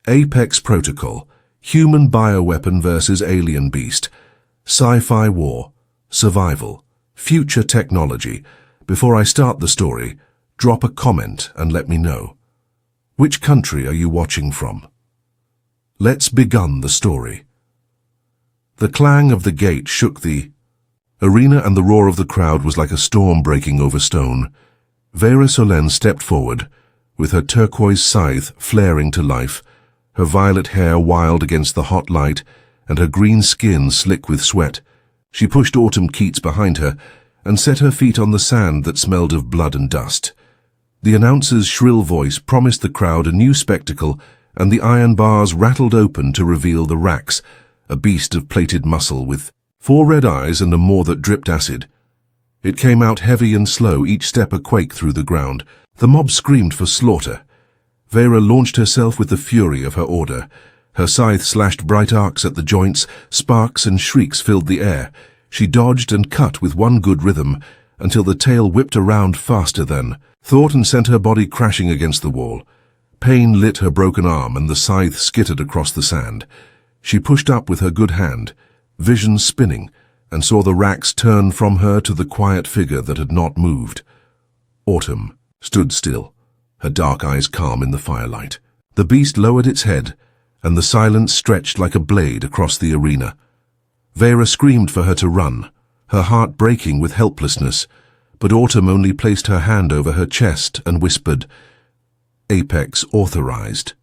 Apex Protocol, human bioweapon versus alien beast, sci-fi war, survival, future technology. Before I start the story, drop a comment and let me know. Which country are you watching from? Let's begin the story. The clang of the gate shook the arena, and the roar of the crowd was like a storm breaking over stone. Vera Solen stepped forward, with her turquoise scythe flaring to life, her violet hair wild against the hot light, and her green skin slick with sweat. She pushed Autumn Keats behind her and set her feet on the sand that smelled of blood and dust. The announcer's shrill voice promised the crowd a new spectacle, and the iron bars rattled open to reveal the Rax, a beast of plated muscle with 4 red eyes and a maw that dripped acid. It came out heavy and slow, each step a quake through the ground. The mob screamed for slaughter. Vera launched herself with the fury of her order. Her scythe slashed bright arcs at the joints, sparks and shrieks filled the air. She dodged and cut with one good rhythm, until the tail whipped around faster than thought and sent her body crashing against the wall. Pain lit her broken arm, and the scythe skittered across the sand. She pushed up with her good hand, vision spinning, and saw the Rax turn from her to the quiet figure that had not moved. Autumn stood still, her dark eyes calm in the firelight. The beast lowered its head, and the silence stretched like a blade across the arena. Vera screamed for her to run, her heart breaking with helplessness, but Autumn only placed her hand over her chest and whispered, "Apex authorized."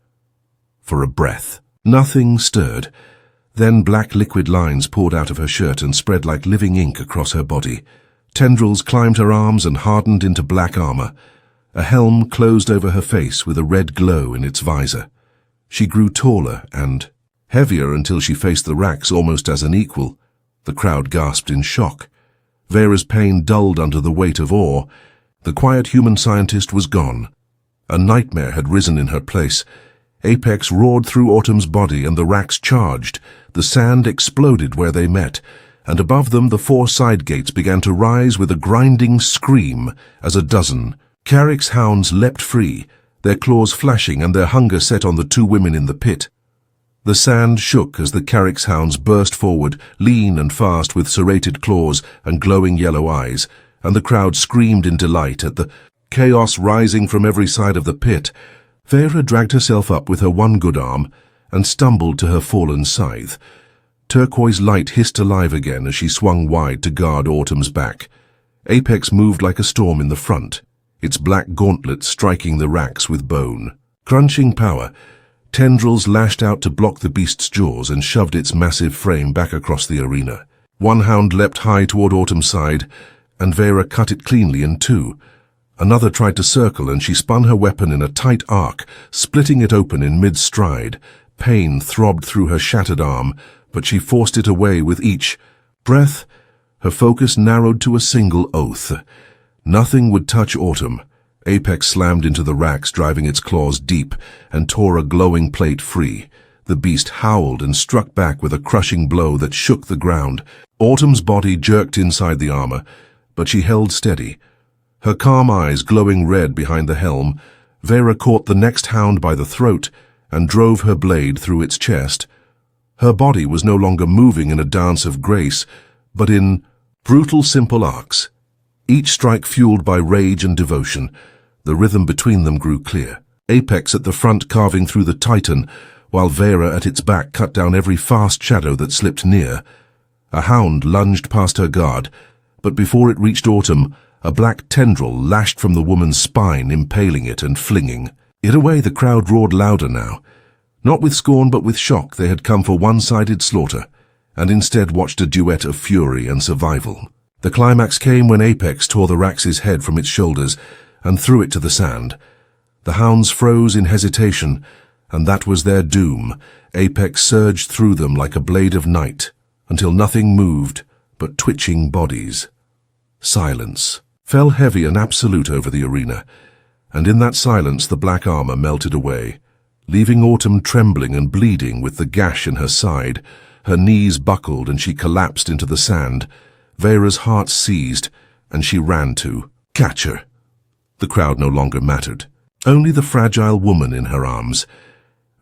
For a breath. Nothing stirred. Then black liquid lines poured out of her shirt and spread like living ink across her body. Tendrils climbed her arms and hardened into black armor. A helm closed over her face with a red glow in its visor. She grew taller and heavier until she faced the Rax almost as an equal. The crowd gasped in shock. Vera's pain dulled under the weight of awe. The quiet human scientist was gone. A nightmare had risen in her place. Apex roared through Autumn's body, and the Rax charged. The sand exploded where they met, and above them the 4 side gates began to rise with a grinding scream as a dozen Carrick's hounds leapt free, their claws flashing and their hunger set on the 2 women in the pit. The sand shook as the Carrick's hounds burst forward, lean and fast with serrated claws and glowing yellow eyes, and the crowd screamed in delight at the chaos rising from every side of the pit. Vera dragged herself up with her one good arm and stumbled to her fallen scythe. Turquoise light hissed alive again as she swung wide to guard Autumn's back. Apex moved like a storm in the front, its black gauntlet striking the Rax with bone. Crunching power, tendrils lashed out to block the beast's jaws and shoved its massive frame back across the arena. One hound leapt high toward Autumn's side, and Vera cut it cleanly in 2. Another tried to circle, and she spun her weapon in a tight arc, splitting it open in mid-stride. Pain throbbed through her shattered arm, but she forced it away with each breath. Her focus narrowed to a single oath. Nothing would touch Autumn. Apex slammed into the Rax, driving its claws deep, and tore a glowing plate free. The beast howled and struck back with a crushing blow that shook the ground. Autumn's body jerked inside the armor, but she held steady. Her calm eyes glowing red behind the helm, Vera caught the next hound by the throat and drove her blade through its chest. Her body was no longer moving in a dance of grace, but in brutal, simple arcs, each strike fueled by rage and devotion. The rhythm between them grew clear. Apex at the front carving through the Titan, while Vera at its back cut down every fast shadow that slipped near. A hound lunged past her guard, but before it reached Autumn, a black tendril lashed from the woman's spine, impaling it and flinging it away. The crowd roared louder now. Not with scorn, but with shock. They had come for one-sided slaughter, and instead watched a duet of fury and survival. The climax came when Apex tore the Rax's head from its shoulders and threw it to the sand. The hounds froze in hesitation, and that was their doom. Apex surged through them like a blade of night, until nothing moved but twitching bodies. Silence fell heavy and absolute over the arena, and in that silence the black armor melted away, leaving Autumn trembling and bleeding with the gash in her side. Her knees buckled and she collapsed into the sand. Vera's heart seized, and she ran to catch her. The crowd no longer mattered, only the fragile woman in her arms.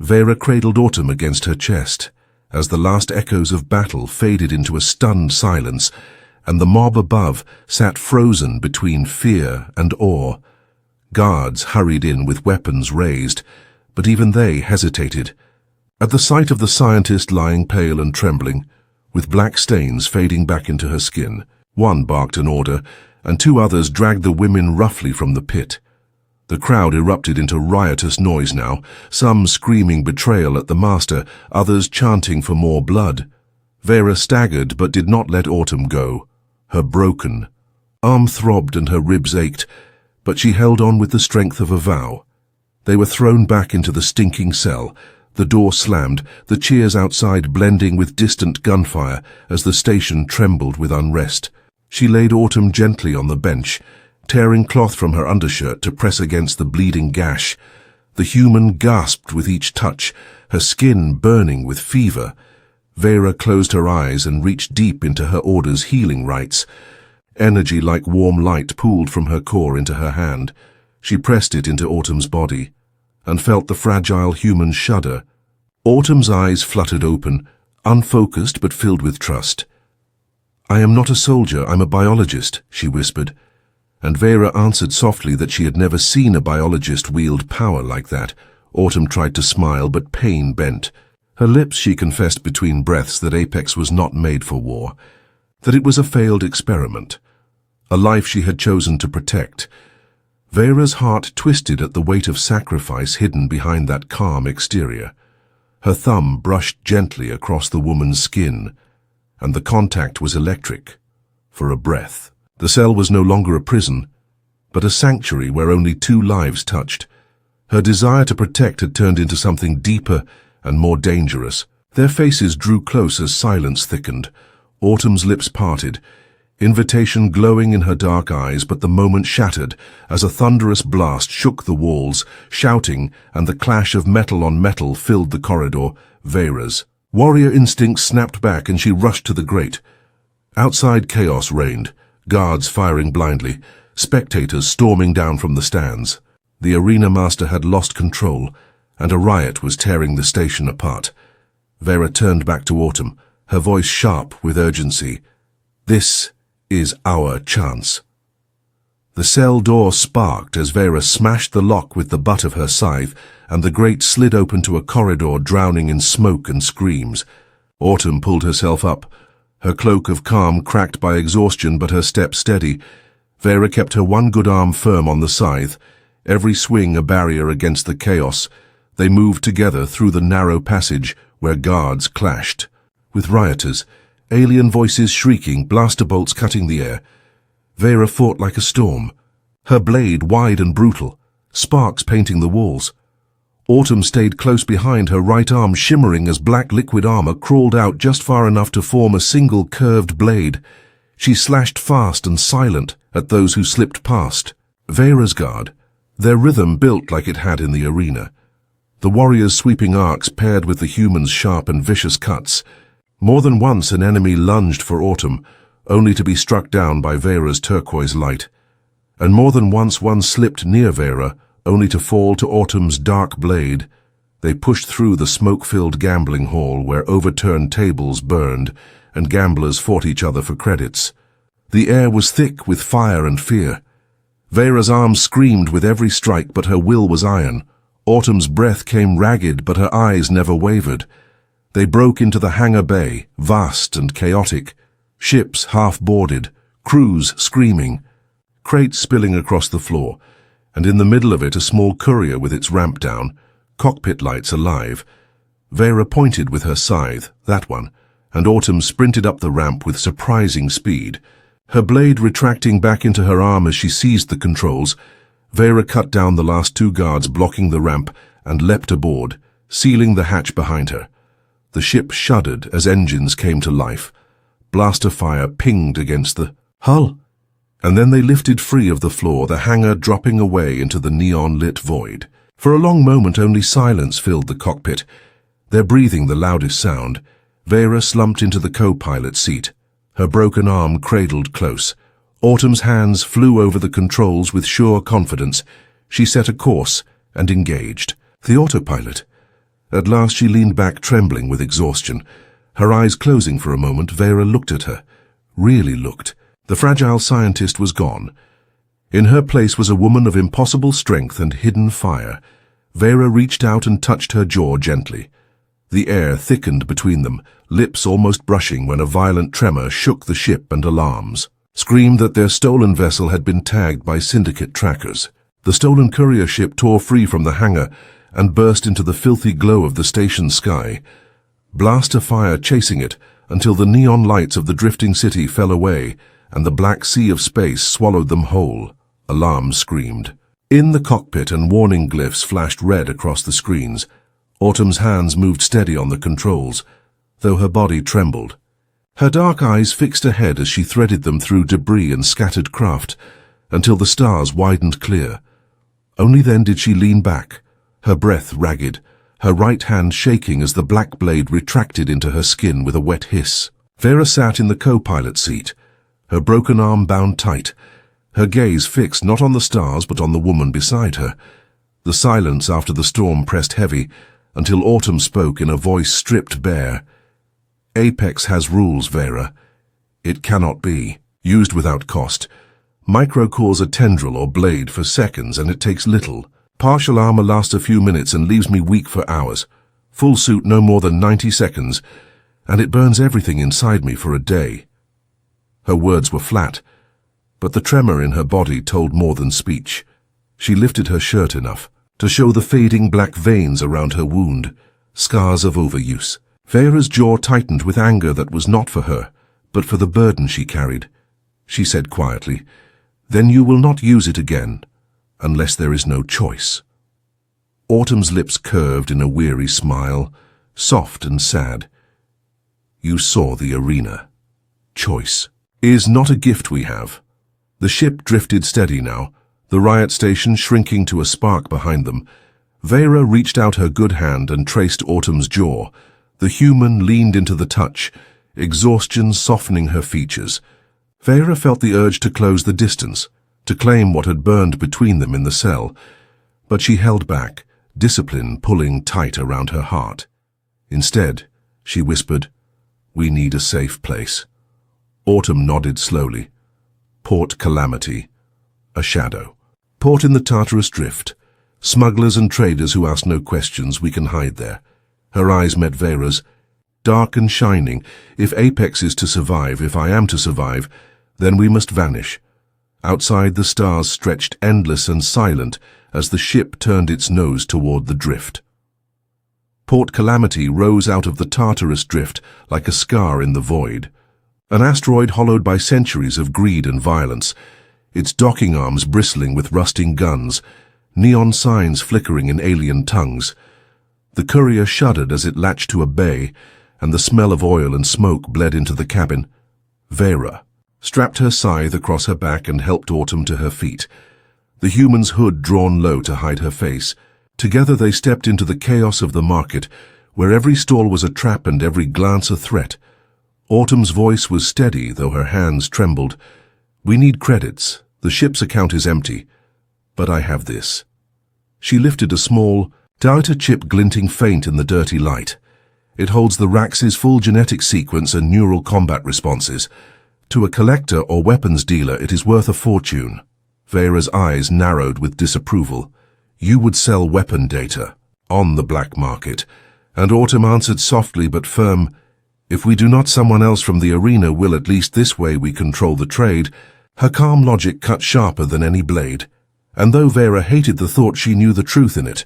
Vera cradled Autumn against her chest, as the last echoes of battle faded into a stunned silence, and the mob above sat frozen between fear and awe. Guards hurried in with weapons raised, but even they hesitated. At the sight of the scientist lying pale and trembling, with black stains fading back into her skin, one barked an order, and two others dragged the women roughly from the pit. The crowd erupted into riotous noise now, some screaming betrayal at the master, others chanting for more blood. Vera staggered but did not let Autumn go. Her broken arm throbbed and her ribs ached, but she held on with the strength of a vow. They were thrown back into the stinking cell. The door slammed, the cheers outside blending with distant gunfire as the station trembled with unrest. She laid Autumn gently on the bench, tearing cloth from her undershirt to press against the bleeding gash. The human gasped with each touch, her skin burning with fever. Vera closed her eyes and reached deep into her order's healing rites. Energy like warm light pooled from her core into her hand. She pressed it into Autumn's body, and felt the fragile human shudder. Autumn's eyes fluttered open, unfocused but filled with trust. "I am not a soldier, I'm a biologist," she whispered, and Vera answered softly that she had never seen a biologist wield power like that. Autumn tried to smile, but pain bent. Her lips, she confessed between breaths that Apex was not made for war, that it was a failed experiment, a life she had chosen to protect. Vera's heart twisted at the weight of sacrifice hidden behind that calm exterior. Her thumb brushed gently across the woman's skin, and the contact was electric, for a breath. The cell was no longer a prison, but a sanctuary where only two lives touched. Her desire to protect had turned into something deeper and more dangerous. Their faces drew close as silence thickened. Autumn's lips parted, invitation glowing in her dark eyes, but the moment shattered as a thunderous blast shook the walls, shouting, and the clash of metal on metal filled the corridor. Vera's warrior instincts snapped back and she rushed to the grate. Outside chaos reigned, guards firing blindly, spectators storming down from the stands. The arena master had lost control, and a riot was tearing the station apart. Vera turned back to Autumn, her voice sharp with urgency. "This is our chance." The cell door sparked as Vera smashed the lock with the butt of her scythe, and the grate slid open to a corridor drowning in smoke and screams. Autumn pulled herself up, her cloak of calm cracked by exhaustion but her step steady. Vera kept her one good arm firm on the scythe, every swing a barrier against the chaos. They moved together through the narrow passage where guards clashed, with rioters, alien voices shrieking, blaster bolts cutting the air. Vera fought like a storm, her blade wide and brutal, sparks painting the walls. Autumn stayed close behind, her right arm shimmering as black liquid armor crawled out just far enough to form a single curved blade. She slashed fast and silent at those who slipped past. Vera's guard, their rhythm built like it had in the arena. The warriors' sweeping arcs paired with the humans' sharp and vicious cuts. More than once an enemy lunged for Autumn, only to be struck down by Vera's turquoise light. And more than once one slipped near Vera, only to fall to Autumn's dark blade. They pushed through the smoke-filled gambling hall where overturned tables burned and gamblers fought each other for credits. The air was thick with fire and fear. Vera's arms screamed with every strike, but her will was iron. Autumn's breath came ragged, but her eyes never wavered. They broke into the hangar bay, vast and chaotic. Ships half-boarded, crews screaming, crates spilling across the floor, and in the middle of it a small courier with its ramp down, cockpit lights alive. Vera pointed with her scythe, that one, and Autumn sprinted up the ramp with surprising speed. Her blade retracting back into her arm as she seized the controls, Vera cut down the last two guards blocking the ramp and leapt aboard, sealing the hatch behind her. The ship shuddered as engines came to life. Blaster fire pinged against the hull, and then they lifted free of the floor, the hangar dropping away into the neon-lit void. For a long moment only silence filled the cockpit, their breathing the loudest sound. Vera slumped into the co-pilot seat, her broken arm cradled close. Autumn's hands flew over the controls with sure confidence. She set a course and engaged. The autopilot. At last she leaned back, trembling with exhaustion. Her eyes closing for a moment, Vera looked at her. Really looked. The fragile scientist was gone. In her place was a woman of impossible strength and hidden fire. Vera reached out and touched her jaw gently. The air thickened between them, lips almost brushing when a violent tremor shook the ship, and alarms screamed that their stolen vessel had been tagged by syndicate trackers. The stolen courier ship tore free from the hangar and burst into the filthy glow of the station sky. Blaster fire chasing it until the neon lights of the drifting city fell away and the black sea of space swallowed them whole. Alarms screamed. In the cockpit, and warning glyphs flashed red across the screens. Autumn's hands moved steady on the controls, though her body trembled. Her dark eyes fixed ahead as she threaded them through debris and scattered craft, until the stars widened clear. Only then did she lean back, her breath ragged, her right hand shaking as the black blade retracted into her skin with a wet hiss. Vera sat in the co-pilot seat, her broken arm bound tight, her gaze fixed not on the stars but on the woman beside her. The silence after the storm pressed heavy, until Autumn spoke in a voice stripped bare. "Apex has rules, Vera. It cannot be used without cost. Micro cores a tendril or blade for seconds, and it takes little. Partial armor lasts a few minutes and leaves me weak for hours. Full suit no more than 90 seconds, and it burns everything inside me for a day." Her words were flat, but the tremor in her body told more than speech. She lifted her shirt enough to show the fading black veins around her wound, scars of overuse. Vera's jaw tightened with anger that was not for her, but for the burden she carried. She said quietly, "Then you will not use it again, unless there is no choice." Autumn's lips curved in a weary smile, soft and sad. "You saw the arena. Choice is not a gift we have." The ship drifted steady now, the riot station shrinking to a spark behind them. Vera reached out her good hand and traced Autumn's jaw. The human leaned into the touch, exhaustion softening her features. Vera felt the urge to close the distance, to claim what had burned between them in the cell, but she held back, discipline pulling tight around her heart. Instead, she whispered, "We need a safe place." Autumn nodded slowly. Port Calamity. A shadow. Port in the Tartarus Drift. Smugglers and traders who ask no questions, we can hide there. Her eyes met Vera's, dark and shining. "If Apex is to survive, if I am to survive, then we must vanish." Outside, the stars stretched endless and silent as the ship turned its nose toward the drift. Port Calamity rose out of the Tartarus Drift like a scar in the void. An asteroid hollowed by centuries of greed and violence, its docking arms bristling with rusting guns, neon signs flickering in alien tongues. The courier shuddered as it latched to a bay, and the smell of oil and smoke bled into the cabin. Vera strapped her scythe across her back and helped Autumn to her feet, the human's hood drawn low to hide her face. Together they stepped into the chaos of the market, where every stall was a trap and every glance a threat. Autumn's voice was steady, though her hands trembled. "We need credits. The ship's account is empty. But I have this." She lifted a small, data chip glinting faint in the dirty light. "It holds the Rax's full genetic sequence and neural combat responses. To a collector or weapons dealer, it is worth a fortune." Vera's eyes narrowed with disapproval. "You would sell weapon data on the black market." And Autumn answered softly but firm, "If we do not, someone else from the arena will. At least this way we control the trade." Her calm logic cut sharper than any blade, and though Vera hated the thought, she knew the truth in it.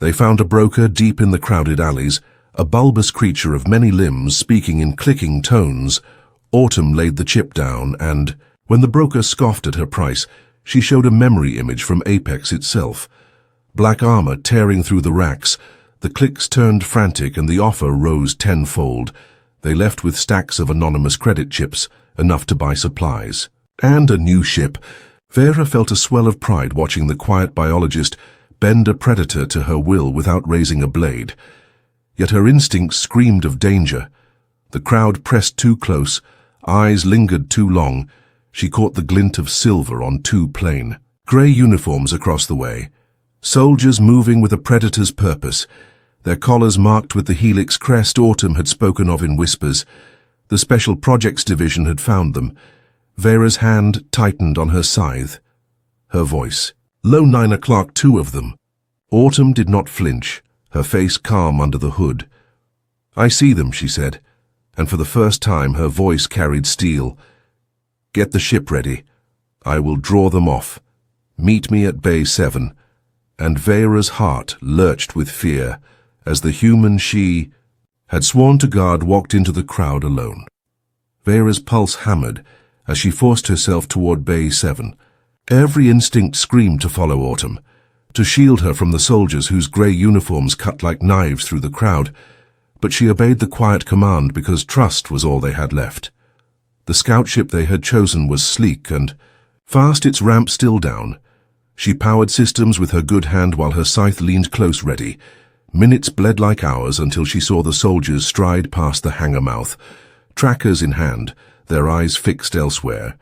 They found a broker deep in the crowded alleys, a bulbous creature of many limbs speaking in clicking tones. Autumn laid the chip down, and, when the broker scoffed at her price, she showed a memory image from Apex itself. Black armor tearing through the racks, the clicks turned frantic and the offer rose tenfold. They left with stacks of anonymous credit chips, enough to buy supplies. And a new ship. Vera felt a swell of pride watching the quiet biologist bend a predator to her will without raising a blade. Yet her instincts screamed of danger. The crowd pressed too close, eyes lingered too long. She caught the glint of silver on too plain. Grey uniforms across the way. Soldiers moving with a predator's purpose. their collars marked with the helix crest Autumn had spoken of in whispers. The Special Projects Division had found them. Vera's hand tightened on her scythe. Her voice. "Low 9 o'clock, 2 of them." Autumn did not flinch, her face calm under the hood. "I see them," she said, and for the first time her voice carried steel. "Get the ship ready. I will draw them off. Meet me at Bay 7. And Vera's heart lurched with fear as the human she had sworn to guard walked into the crowd alone. Vera's pulse hammered as she forced herself toward Bay 7. Every instinct screamed to follow Autumn, to shield her from the soldiers whose grey uniforms cut like knives through the crowd, but she obeyed the quiet command because trust was all they had left. The scout ship they had chosen was sleek and fast, its ramp still down. She powered systems with her good hand while her scythe leaned close ready. Minutes bled like hours until she saw the soldiers stride past the hangar mouth, trackers in hand, their eyes fixed elsewhere.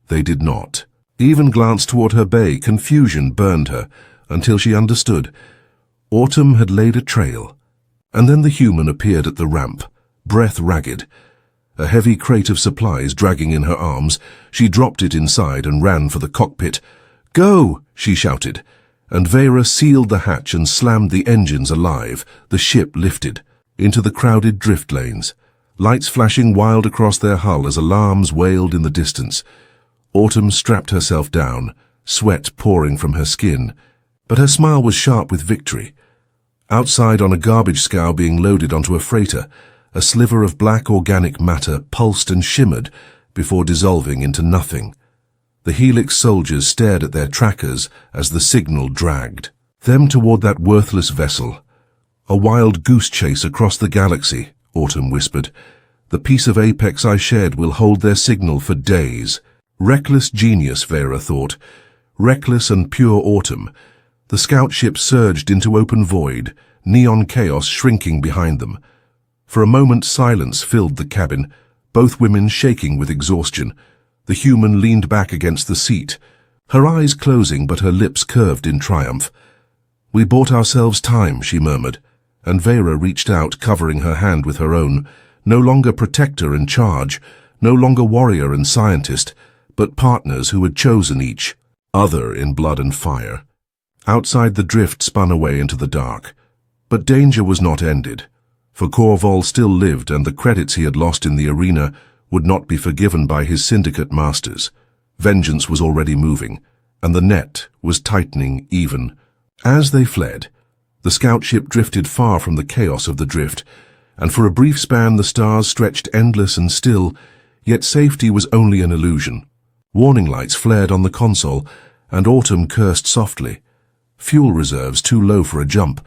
They did not even glance toward her bay. Confusion burned her until she understood. Autumn had laid a trail, and then the human appeared at the ramp, breath ragged. A heavy crate of supplies dragging in her arms, she dropped it inside and ran for the cockpit. "Go!" she shouted, and Vera sealed the hatch and slammed the engines alive. The ship lifted into the crowded drift lanes, lights flashing wild across their hull as alarms wailed in the distance. Autumn strapped herself down, sweat pouring from her skin, but her smile was sharp with victory. Outside, on a garbage scow being loaded onto a freighter, a sliver of black organic matter pulsed and shimmered before dissolving into nothing. The Helix soldiers stared at their trackers as the signal dragged them toward that worthless vessel. "A wild goose chase across the galaxy," Autumn whispered. "The piece of apex I shared will hold their signal for days." Reckless genius, Vera thought. Reckless and pure Autumn. The scout ship surged into open void, neon chaos shrinking behind them. For a moment silence filled the cabin, both women shaking with exhaustion. The human leaned back against the seat, her eyes closing but her lips curved in triumph. "We bought ourselves time," she murmured, and Vera reached out, covering her hand with her own. No longer protector and charge, no longer warrior and scientist, but partners who had chosen each other in blood and fire. Outside, the drift spun away into the dark. But danger was not ended, for Corval still lived, and the credits he had lost in the arena would not be forgiven by his syndicate masters. Vengeance was already moving, and the net was tightening even. As they fled, the scout ship drifted far from the chaos of the drift, and for a brief span the stars stretched endless and still, yet safety was only an illusion. Warning lights flared on the console, and Autumn cursed softly. Fuel reserves too low for a jump.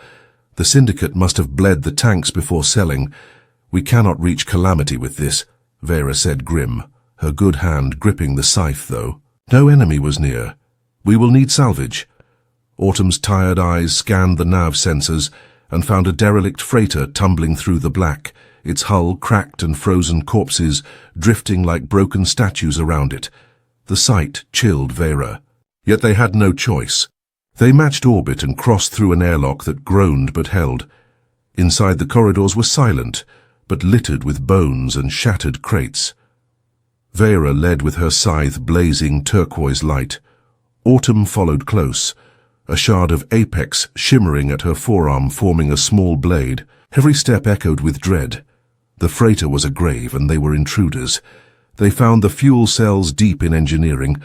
The syndicate must have bled the tanks before selling. "We cannot reach Calamity with this," Vera said grim, her good hand gripping the scythe though. No enemy was near. "We will need salvage." Autumn's tired eyes scanned the nav sensors and found a derelict freighter tumbling through the black, its hull cracked and frozen corpses drifting like broken statues around it. The sight chilled Vera. Yet they had no choice. They matched orbit and crossed through an airlock that groaned but held. Inside, the corridors were silent, but littered with bones and shattered crates. Vera led with her scythe blazing turquoise light. Autumn followed close, a shard of apex shimmering at her forearm forming a small blade. Every step echoed with dread. The freighter was a grave, and they were intruders. They found the fuel cells deep in engineering,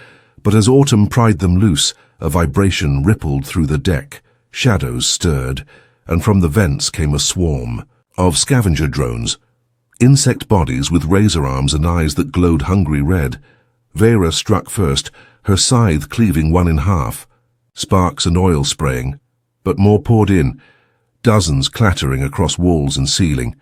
but as Autumn pried them loose, a vibration rippled through the deck, shadows stirred, and from the vents came a swarm of scavenger drones, insect bodies with razor arms and eyes that glowed hungry red. Vera struck first, her scythe cleaving one in half, sparks and oil spraying, but more poured in, dozens clattering across walls and ceiling.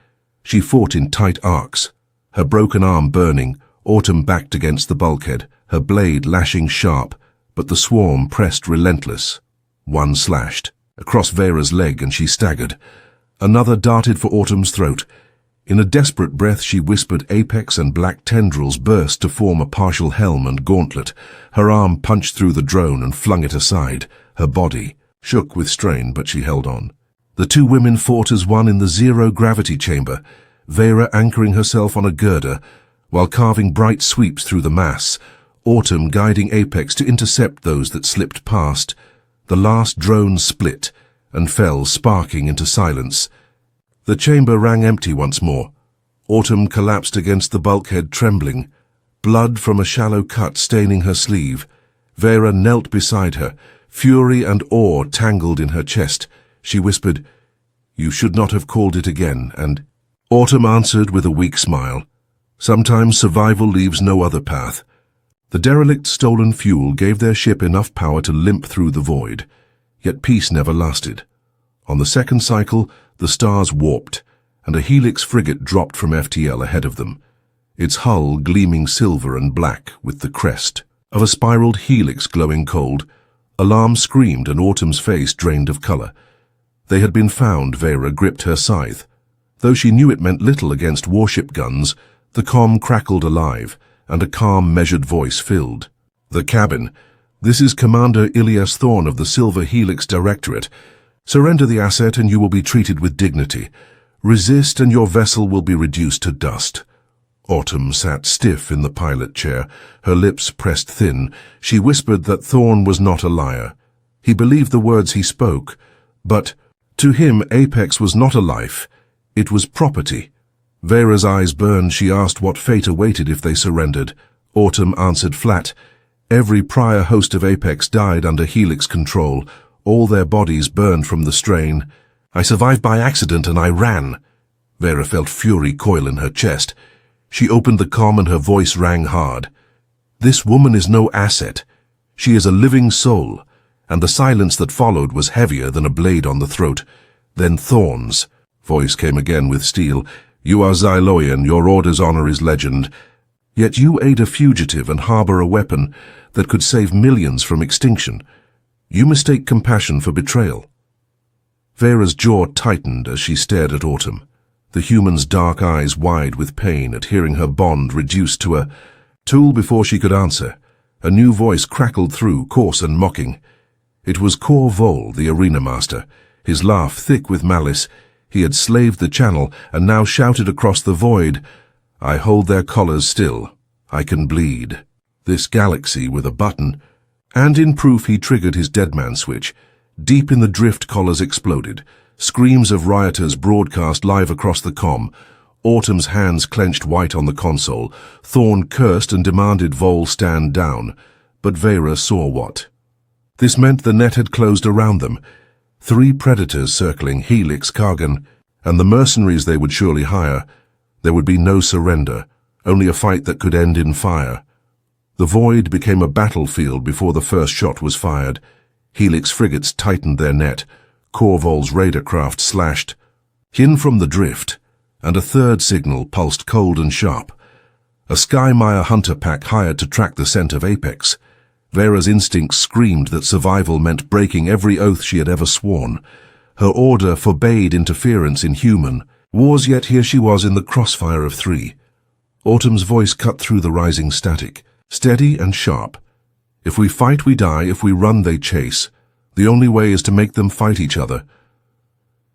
She fought in tight arcs, her broken arm burning. Autumn backed against the bulkhead, her blade lashing sharp, but the swarm pressed relentless. One slashed across Vera's leg and she staggered. Another darted for Autumn's throat. In a desperate breath she whispered apex, and black tendrils burst to form a partial helm and gauntlet. Her arm punched through the drone and flung it aside. Her body shook with strain, but she held on. The two women fought as one in the zero-gravity chamber, Vera anchoring herself on a girder, while carving bright sweeps through the mass, Autumn guiding Apex to intercept those that slipped past. The last drone split and fell sparking into silence. The chamber rang empty once more. Autumn collapsed against the bulkhead trembling, blood from a shallow cut staining her sleeve. Vera knelt beside her, fury and awe tangled in her chest. She whispered, "You should not have called it again," and Autumn answered with a weak smile. Sometimes survival leaves no other path. The derelict's stolen fuel gave their ship enough power to limp through the void, yet peace never lasted. On the second cycle, the stars warped, and a Helix frigate dropped from FTL ahead of them, its hull gleaming silver and black with the crest of a spiraled helix glowing cold. Alarm screamed and Autumn's face drained of color. They had been found. Vera gripped her scythe. Though she knew it meant little against warship guns, the comm crackled alive, and a calm, measured voice filled the cabin. "This is Commander Ilias Thorne of the Silver Helix Directorate. Surrender the asset and you will be treated with dignity. Resist and your vessel will be reduced to dust." Autumn sat stiff in the pilot chair, her lips pressed thin. She whispered that Thorne was not a liar. He believed the words he spoke, but to him Apex was not a life, it was property. Vera's eyes burned. She asked what fate awaited if they surrendered. Autumn answered flat. Every prior host of Apex died under Helix control, all their bodies burned from the strain. "I survived by accident and I ran." Vera felt fury coil in her chest. She opened the comm and her voice rang hard. "This woman is no asset. She is a living soul." And the silence that followed was heavier than a blade on the throat. Then Thorne's voice came again with steel. "You are Xyloian, your order's honor is legend. Yet you aid a fugitive and harbor a weapon that could save millions from extinction. You mistake compassion for betrayal." Vera's jaw tightened as she stared at Autumn, the human's dark eyes wide with pain at hearing her bond reduced to a tool. Before she could answer, a new voice crackled through, coarse and mocking. It was Cor Vol, the arena master, his laugh thick with malice. He had slaved the channel and now shouted across the void, "I hold their collars still. I can bleed this galaxy with a button." And in proof he triggered his deadman switch. Deep in the drift, collars exploded. Screams of rioters broadcast live across the comm. Autumn's hands clenched white on the console. Thorne cursed and demanded Vol stand down, but Vera saw what. This meant the net had closed around them. 3 predators circling Helix Kargan, and the mercenaries they would surely hire. There would be no surrender, only a fight that could end in fire. The void became a battlefield before the first shot was fired. Helix frigates tightened their net. Corvol's radar craft slashed. In from the drift, and a third signal pulsed cold and sharp. A Skymire hunter pack hired to track the scent of Apex. Vera's instincts screamed that survival meant breaking every oath she had ever sworn. Her order forbade interference in human wars, yet here she was in the crossfire of 3. Autumn's voice cut through the rising static, steady and sharp. "If we fight, we die. If we run, they chase. The only way is to make them fight each other."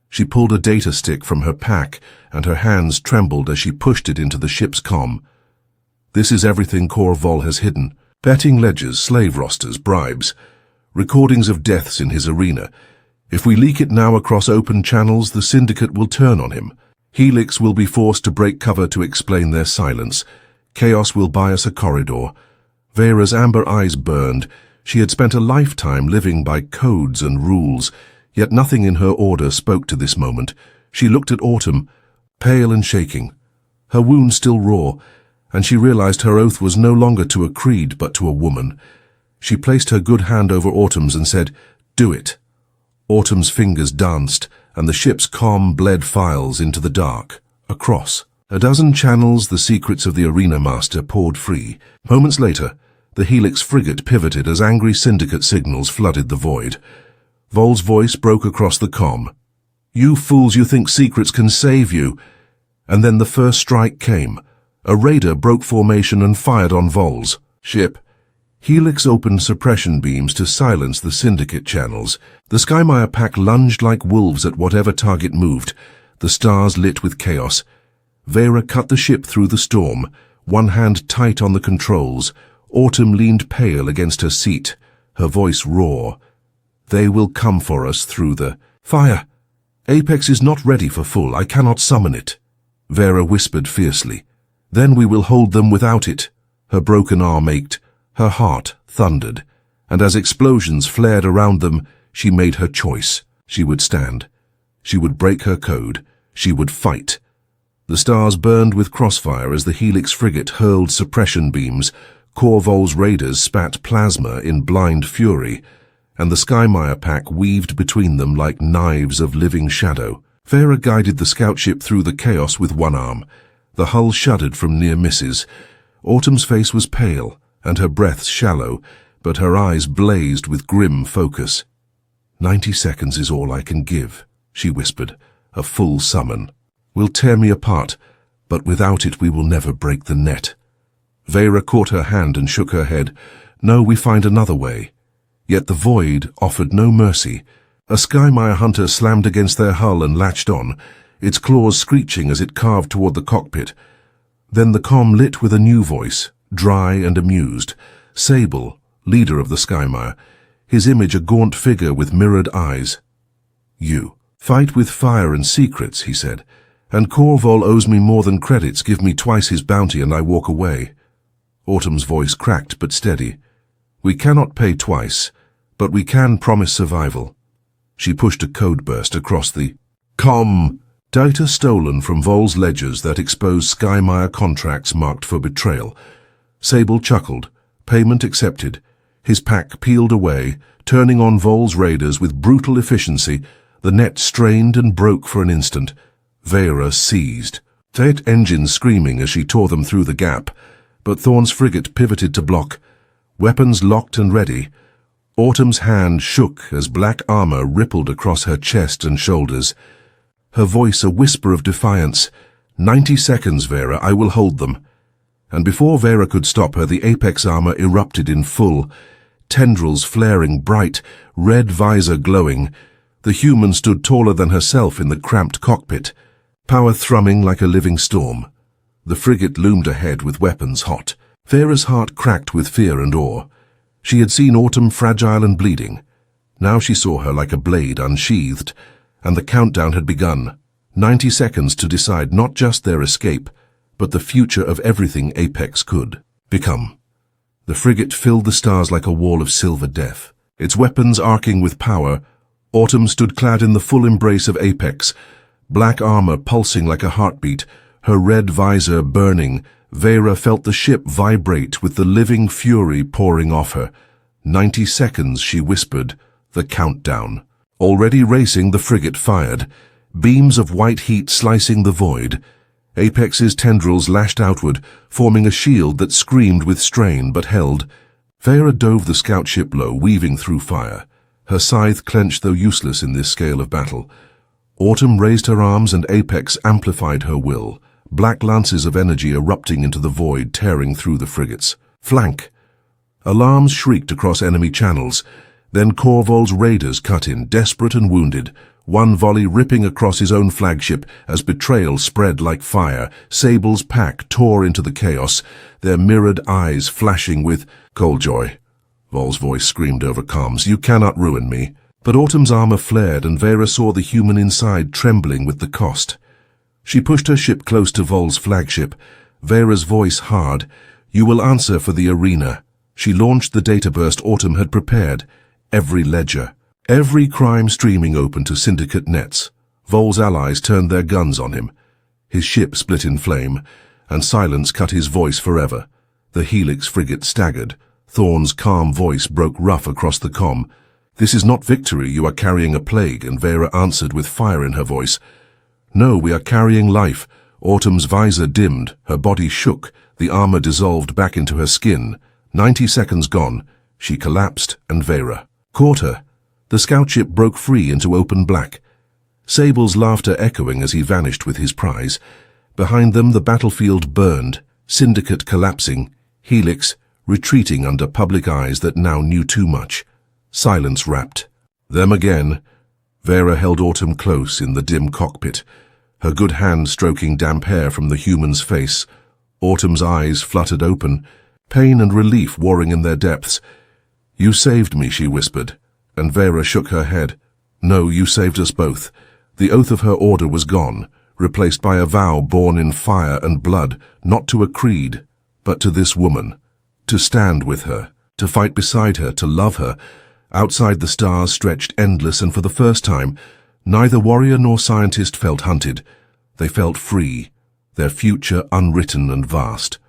She pulled a data stick from her pack, and her hands trembled as she pushed it into the ship's comm. "This is everything Cor Vol has hidden. Betting ledgers, slave rosters, bribes, recordings of deaths in his arena. If we leak it now across open channels, the Syndicate will turn on him. Helix will be forced to break cover to explain their silence. Chaos will buy us a corridor." Vera's amber eyes burned. She had spent a lifetime living by codes and rules, yet nothing in her order spoke to this moment. She looked at Autumn, pale and shaking, her wound still raw, and she realized her oath was no longer to a creed but to a woman. She placed her good hand over Autumn's and said, "Do it." Autumn's fingers danced, and the ship's comm bled files into the dark, across. A dozen channels, the secrets of the arena master poured free. Moments later, the Helix frigate pivoted as angry Syndicate signals flooded the void. Vol's voice broke across the comm. "You fools, you think secrets can save you." And then the first strike came. A raider broke formation and fired on Vol's ship. Helix opened suppression beams to silence the syndicate channels. The Skymire pack lunged like wolves at whatever target moved, the stars lit with chaos. Vera cut the ship through the storm, one hand tight on the controls. Autumn leaned pale against her seat, her voice raw. They will come for us through the fire. Apex is not ready for full. I cannot summon it. Vera whispered fiercely. Then we will hold them without it. Her broken arm ached. Her heart thundered, and as explosions flared around them, she made her choice. She would stand. She would break her code. She would fight. The stars burned with crossfire as the Helix frigate hurled suppression beams. Corvol's raiders spat plasma in blind fury, and the Skymire pack weaved between them like knives of living shadow. Vera guided the scout ship through the chaos with one arm. The hull shuddered from near misses. Autumn's face was pale, and her breath shallow, but her eyes blazed with grim focus. 90 seconds is all I can give, she whispered, a full summon. Will tear me apart, but without it we will never break the net. Vera caught her hand and shook her head. No, we find another way. Yet the void offered no mercy. A Skymire hunter slammed against their hull and latched on, its claws screeching as it carved toward the cockpit. Then the comm lit with a new voice, dry and amused. Sable, leader of the Skymire, his image a gaunt figure with mirrored eyes. You fight with fire and secrets, he said, and Corvol owes me more than credits. Give me twice his bounty and I walk away. Autumn's voice cracked but steady. We cannot pay twice, but we can promise survival. She pushed a code burst across the comm. Data stolen from Vol's ledgers that exposed Skymire contracts marked for betrayal. Sable chuckled. Payment accepted. His pack peeled away, turning on Vol's raiders with brutal efficiency. The net strained and broke for an instant. Vera seized. Jet engines screaming as she tore them through the gap, but Thorn's frigate pivoted to block. Weapons locked and ready. Autumn's hand shook as black armor rippled across her chest and shoulders. Her voice a whisper of defiance. 90 seconds, Vera, I will hold them. And before Vera could stop her, the apex armor erupted in full, tendrils flaring bright, red visor glowing. The human stood taller than herself in the cramped cockpit, power thrumming like a living storm. The frigate loomed ahead with weapons hot. Vera's heart cracked with fear and awe. She had seen Autumn fragile and bleeding. Now she saw her like a blade unsheathed, and the countdown had begun. 90 seconds to decide not just their escape, but the future of everything Apex could become. The frigate filled the stars like a wall of silver death. Its weapons arcing with power, Autumn stood clad in the full embrace of Apex, black armor pulsing like a heartbeat, her red visor burning. Vera felt the ship vibrate with the living fury pouring off her. 90 seconds, she whispered, the countdown. Already racing, the frigate fired, beams of white heat slicing the void. Apex's tendrils lashed outward, forming a shield that screamed with strain but held. Vera dove the scout ship low, weaving through fire. Her scythe clenched though useless in this scale of battle. Autumn raised her arms and Apex amplified her will, black lances of energy erupting into the void, tearing through the frigates. Flank! Alarms shrieked across enemy channels. Then Corvol's raiders cut in, desperate and wounded, one volley ripping across his own flagship as betrayal spread like fire. Sable's pack tore into the chaos, their mirrored eyes flashing with Killjoy. Vol's voice screamed over comms, you cannot ruin me. But Autumn's armor flared and Vera saw the human inside trembling with the cost. She pushed her ship close to Vol's flagship, Vera's voice hard. You will answer for the arena. She launched the data burst Autumn had prepared. Every ledger, every crime streaming open to syndicate nets. Vol's allies turned their guns on him. His ship split in flame, and silence cut his voice forever. The Helix frigate staggered. Thorn's calm voice broke rough across the comm. This is not victory, you are carrying a plague, and Vera answered with fire in her voice. No, we are carrying life. Autumn's visor dimmed, her body shook, the armor dissolved back into her skin. 90 seconds gone. She collapsed, and Vera caught her. The scout ship broke free into open black. Sable's laughter echoing as he vanished with his prize. Behind them the battlefield burned, syndicate collapsing, Helix retreating under public eyes that now knew too much. Silence wrapped. Them again. Vera held Autumn close in the dim cockpit, her good hand stroking damp hair from the human's face. Autumn's eyes fluttered open, pain and relief warring in their depths. "You saved me," she whispered, and Vera shook her head. "No, you saved us both." The oath of her order was gone, replaced by a vow born in fire and blood, not to a creed, but to this woman. To stand with her, to fight beside her, to love her. Outside the stars stretched endless, and for the first time, neither warrior nor scientist felt hunted. They felt free, their future unwritten and vast.